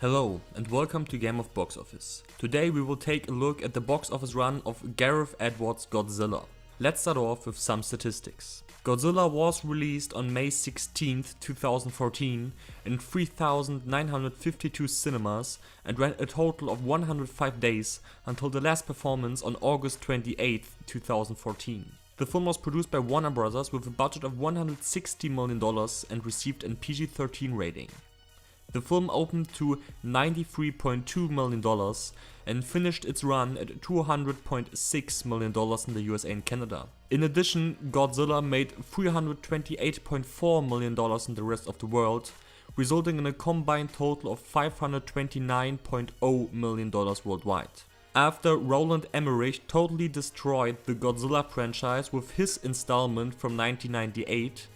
Hello and welcome to Game of Box Office. Today we will take a look at the box office run of Gareth Edwards' Godzilla. Let's start off with some statistics. Godzilla was released on May 16, 2014 in 3,952 cinemas and ran a total of 105 days until the last performance on August 28, 2014. The film was produced by Warner Bros. With a budget of $160 million and received an PG-13 rating. The film opened to $93.2 million and finished its run at $200.6 million in the USA and Canada. In addition, Godzilla made $328.4 million in the rest of the world, resulting in a combined total of $529.0 million worldwide. After Roland Emmerich totally destroyed the Godzilla franchise with his installment from 1998,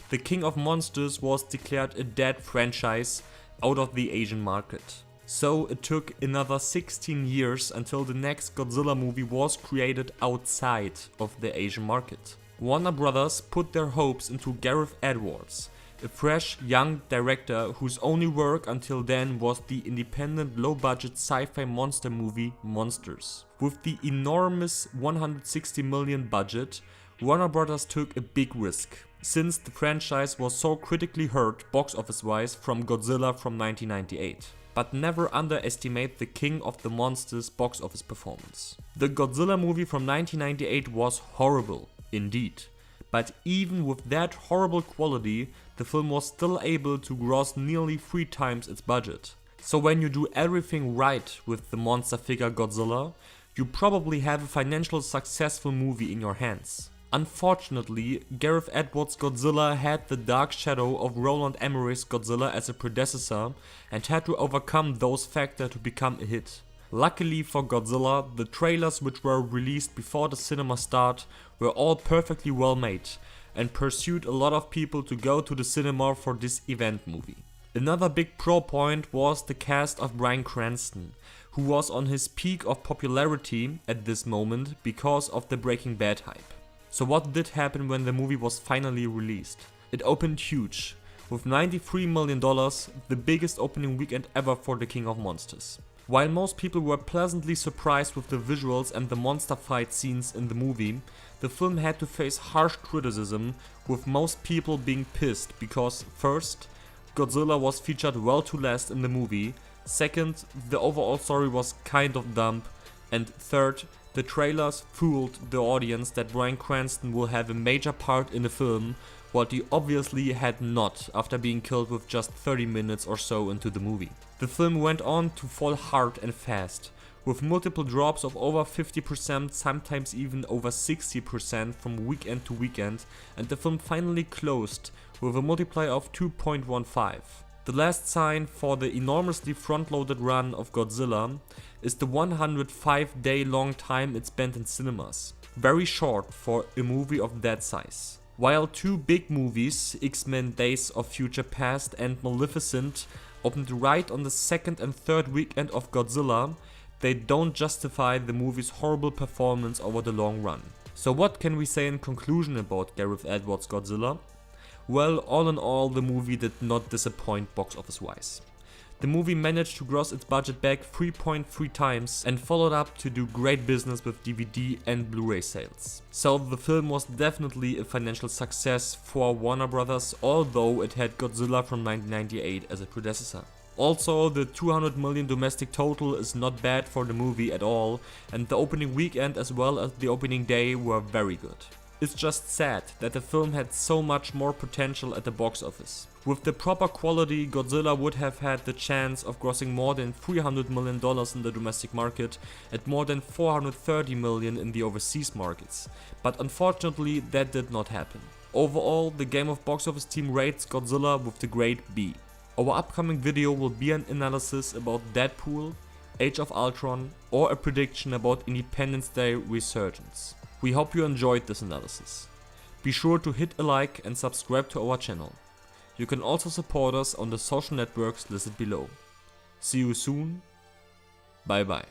the King of Monsters was declared a dead franchise out of the Asian market. So it took another 16 years until the next Godzilla movie was created outside of the Asian market. Warner Bros. Put their hopes into Gareth Edwards, a fresh young director whose only work until then was the independent low-budget sci-fi monster movie Monsters. With the enormous $160 million budget, Warner Bros. Took a big risk, since the franchise was so critically hurt box office wise from Godzilla from 1998. But never underestimate the King of the Monsters box office performance. The Godzilla movie from 1998 was horrible, indeed. But even with that horrible quality, the film was still able to gross nearly 3 times its budget. So when you do everything right with the monster figure Godzilla, you probably have a financially successful movie in your hands. Unfortunately, Gareth Edwards' Godzilla had the dark shadow of Roland Emmerich's Godzilla as a predecessor and had to overcome those factors to become a hit. Luckily for Godzilla, the trailers which were released before the cinema start were all perfectly well made and pursued a lot of people to go to the cinema for this event movie. Another big pro point was the cast of Bryan Cranston, who was on his peak of popularity at this moment because of the Breaking Bad hype. So what did happen when the movie was finally released? It opened huge, with $93 million, the biggest opening weekend ever for the King of Monsters. While most people were pleasantly surprised with the visuals and the monster fight scenes in the movie, the film had to face harsh criticism, with most people being pissed because first, Godzilla was featured well too last in the movie, second, the overall story was kind of dumb, and third, the trailers fooled the audience that Bryan Cranston will have a major part in the film, what he obviously had not after being killed with just 30 minutes or so into the movie. The film went on to fall hard and fast, with multiple drops of over 50%, sometimes even over 60% from weekend to weekend, and the film finally closed with a multiplier of 2.15. The last sign for the enormously front-loaded run of Godzilla is the 105-day long time it spent in cinemas. Very short for a movie of that size. While two big movies, X-Men Days of Future Past and Maleficent, opened right on the second and third weekend of Godzilla, they don't justify the movie's horrible performance over the long run. So what can we say in conclusion about Gareth Edwards' Godzilla? Well, all in all, the movie did not disappoint box office wise. The movie managed to gross its budget back 3.3 times and followed up to do great business with DVD and Blu-ray sales. So the film was definitely a financial success for Warner Bros., although it had Godzilla from 1998 as a predecessor. Also, the $200 million domestic total is not bad for the movie at all, and the opening weekend as well as the opening day were very good. It's just sad that the film had so much more potential at the box office. With the proper quality, Godzilla would have had the chance of grossing more than $300 million in the domestic market and more than $430 million in the overseas markets. But unfortunately, that did not happen. Overall, the Game of Box Office team rates Godzilla with the grade B. Our upcoming video will be an analysis about Deadpool, Age of Ultron, or a prediction about Independence Day resurgence. We hope you enjoyed this analysis. Be sure to hit a like and subscribe to our channel. You can also support us on the social networks listed below. See you soon. Bye bye.